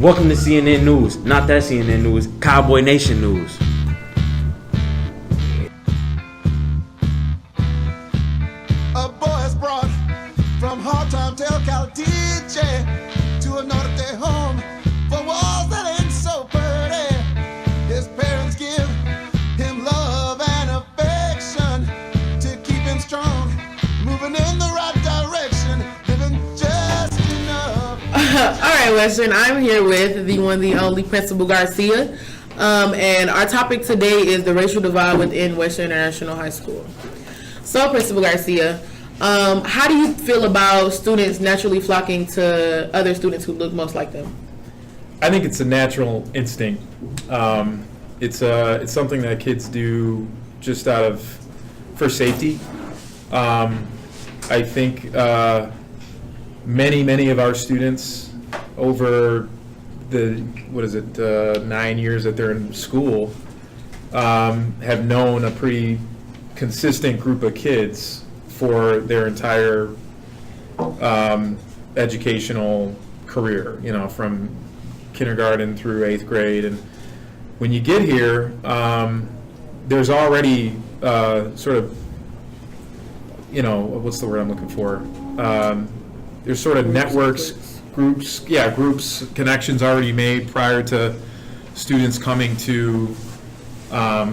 Welcome to CNN News. Not that CNN News, Cowboy Nation News. A boy is brought from hard-time to another home for walls that ain't so pretty. His parents give him love and affection to keep him strong, moving in the right direction, living just enough. All right, Western, I'm here with the one, the only Principal Garcia. And our topic today is the racial divide within Western International High School. So, Principal Garcia, how do you feel about students naturally flocking to other students who look most like them? I think it's a natural instinct. It's something that kids do just for safety. I think many of our students over the 9 years that they're in school have known a pretty consistent group of kids for their entire educational career, from kindergarten through 8th grade. And when you get here, there's already sort of, what's the word I'm looking for? There's sort of groups, connections already made prior to students coming to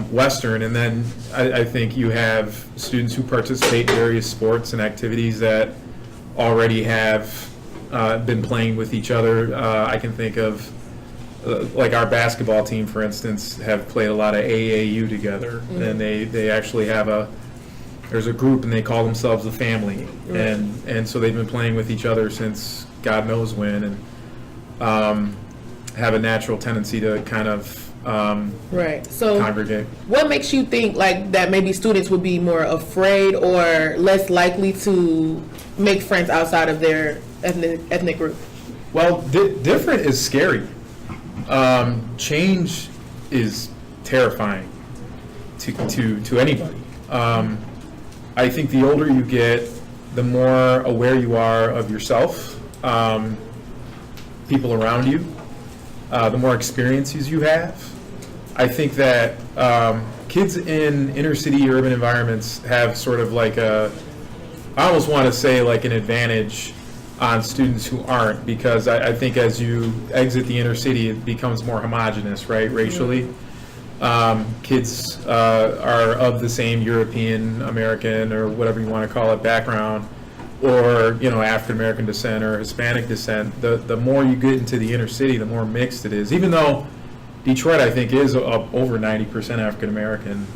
Western. And then I think you have students who participate in various sports and activities that already have been playing with each other. I can think of like our basketball team, for instance, have played a lot of AAU together. Mm-hmm. And they actually have there's a group and they call themselves the family. Mm-hmm. And so they've been playing with each other since God knows when, and have a natural tendency to kind of right. So congregate. What makes you think like that maybe students would be more afraid or less likely to make friends outside of their ethnic group? Well, different is scary. Change is terrifying to anybody. I think the older you get, the more aware you are of yourself, people around you, the more experiences you have. I think that kids in inner city urban environments have sort of like I almost want to say like an advantage on students who aren't, because I think as you exit the inner city, it becomes more homogenous, right, racially. Kids are of the same European, American, or whatever you want to call it, background, or African American descent or Hispanic descent. The more you get into the inner city, the more mixed it is. Even though Detroit, I think, is over 90% African American,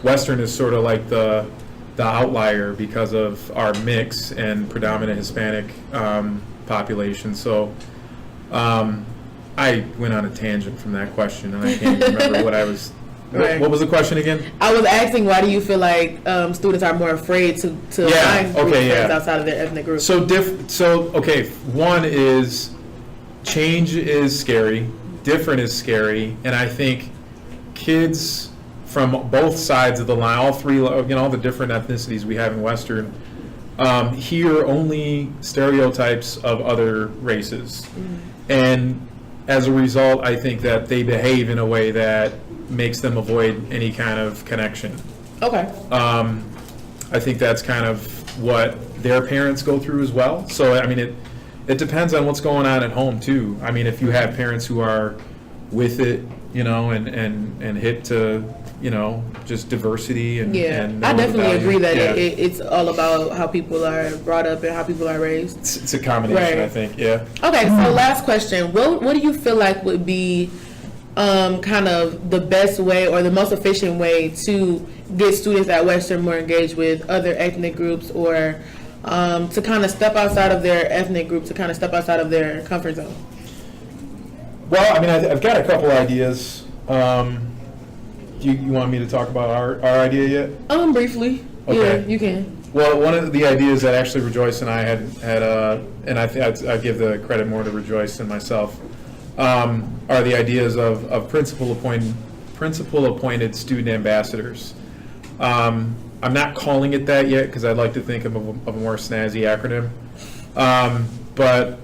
Western is sort of like the outlier because of our mix and predominant Hispanic population. So I went on a tangent from that question, and I can't even remember what I was. Right. What was the question again? I was asking, why do you feel like students are more afraid to find friends outside of their ethnic group? One is change is scary, different is scary, and I think kids from both sides of the line, all three, all the different ethnicities we have in Western, hear only stereotypes of other races. Mm-hmm. And as a result, I think that they behave in a way that makes them avoid any kind of connection. Okay. I think that's kind of what their parents go through as well. So, I mean, it depends on what's going on at home, too. I mean, if you have parents who are with it, and hip to, just diversity and I definitely agree that it's all about how people are brought up and how people are raised. It's a combination, right. I think, yeah. Okay, so last question. What do you feel like would be kind of the best way or the most efficient way to get students at Western more engaged with other ethnic groups, or to kind of step outside of their ethnic group, to kind of step outside of their comfort zone? Well, I mean, I've got a couple ideas. You want me to talk about our idea yet? Briefly. Okay. Yeah, you can. Well, one of the ideas that actually Rejoice and I had and I give the credit more to Rejoice than myself, are the ideas of principal-appointed student ambassadors. I'm not calling it that yet because I'd like to think of a more snazzy acronym, but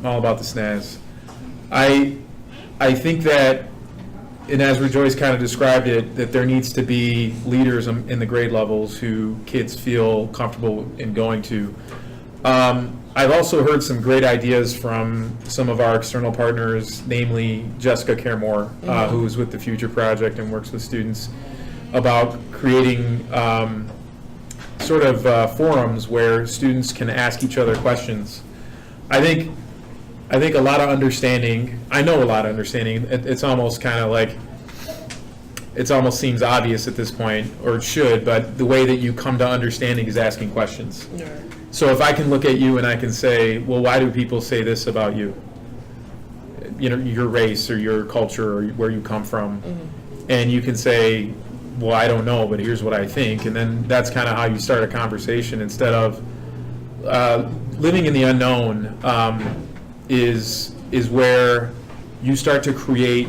all about the snaz. I think that, and as Rejoice kind of described it, that there needs to be leaders in the grade levels who kids feel comfortable in going to. I've also heard some great ideas from some of our external partners, namely Jessica Caremore, who is with the Future Project and works with students, about creating sort of forums where students can ask each other questions. I think a lot of understanding, I know a lot of understanding, it's almost kind of like, it almost seems obvious at this point, or it should, but the way that you come to understanding is asking questions. Right. So if I can look at you and I can say, well, why do people say this about you? You know, your race or your culture or where you come from. And you can say, well, I don't know, but here's what I think. And then that's kind of how you start a conversation instead of living in the unknown. Is where you start to create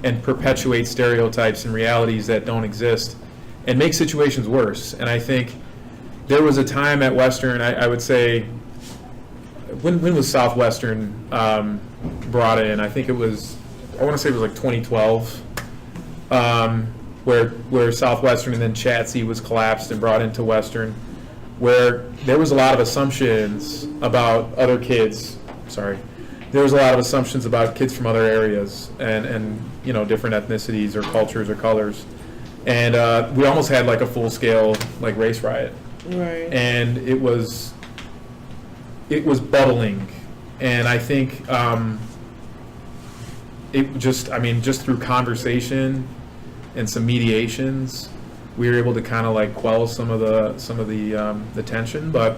and perpetuate stereotypes and realities that don't exist and make situations worse. And I think there was a time at Western, I would say, when was Southwestern brought in? I think it was, I want to say it was like 2012, where Southwestern and then Chatsey was collapsed and brought into Western, where there was a lot of assumptions about other kids, there was a lot of assumptions about kids from other areas and you know, different ethnicities or cultures or colors. And we almost had like a full-scale like race riot. Right. And it was bubbling. And I think just through conversation and some mediations, we were able to kind of like quell some of the tension. But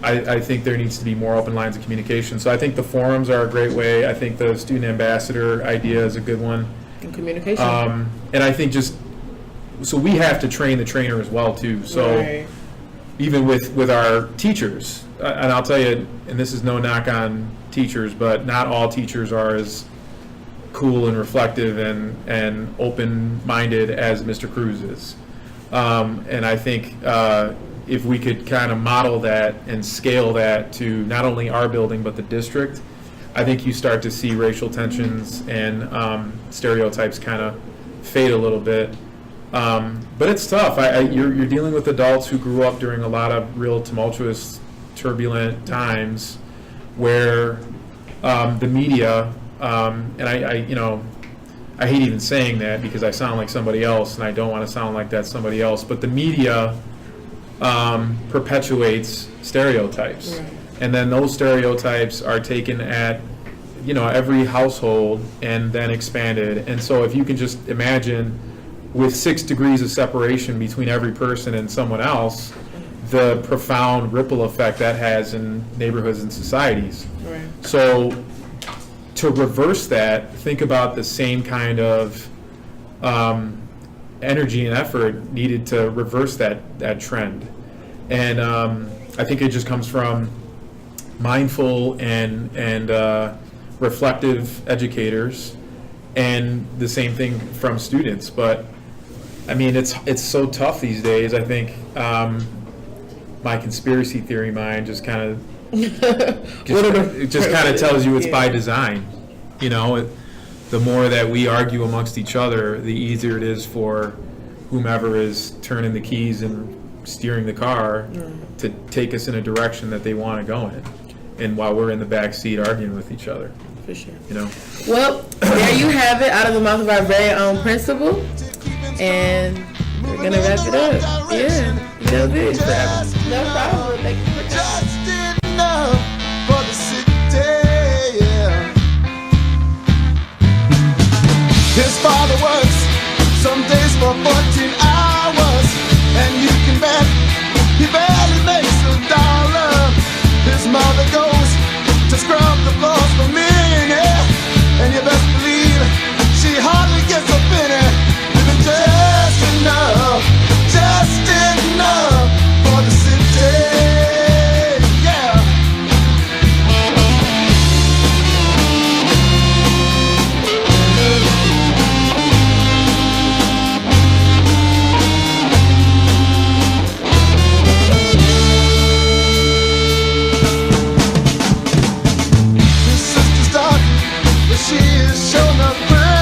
I think there needs to be more open lines of communication. So I think the forums are a great way. I think the student ambassador idea is a good one. And communication. And I think so we have to train the trainer as well too. So even with our teachers, and I'll tell you, and this is no knock on teachers, but not all teachers are as cool and reflective and open-minded as Mr. Cruz is. And I think if we could kind of model that and scale that to not only our building but the district, I think you start to see racial tensions and stereotypes kind of fade a little bit. But it's tough. You're dealing with adults who grew up during a lot of real tumultuous, turbulent times where the media, and I hate even saying that because I sound like somebody else and I don't want to sound like that somebody else, but the media perpetuates stereotypes. Right. And then those stereotypes are taken at, every household and then expanded. And so if you can just imagine with 6 degrees of separation between every person and someone else, the profound ripple effect that has in neighborhoods and societies. Right. So to reverse that, think about the same kind of energy and effort needed to reverse that trend. And I think it just comes from mindful and reflective educators, and the same thing from students. But I mean, it's so tough these days. I think my conspiracy theory mind just kind of tells you it's by design. The more that we argue amongst each other, the easier it is for whomever is turning the keys and steering the car to take us in a direction that they want to go in. And while we're in the back seat arguing with each other. For sure. Well, there you have it, out of the mouth of our very own principal. And we're going to wrap it up. Yeah, that was it. No problem. Thank you for coming. Just enough for the city, yeah. His father works some days for 14 hours, and you can bet he barely makes $1. His mother goes to scrub the floors for me, yeah. And you best believe she hardly gets a penny. Living just enough for the city. She's shown up pretty.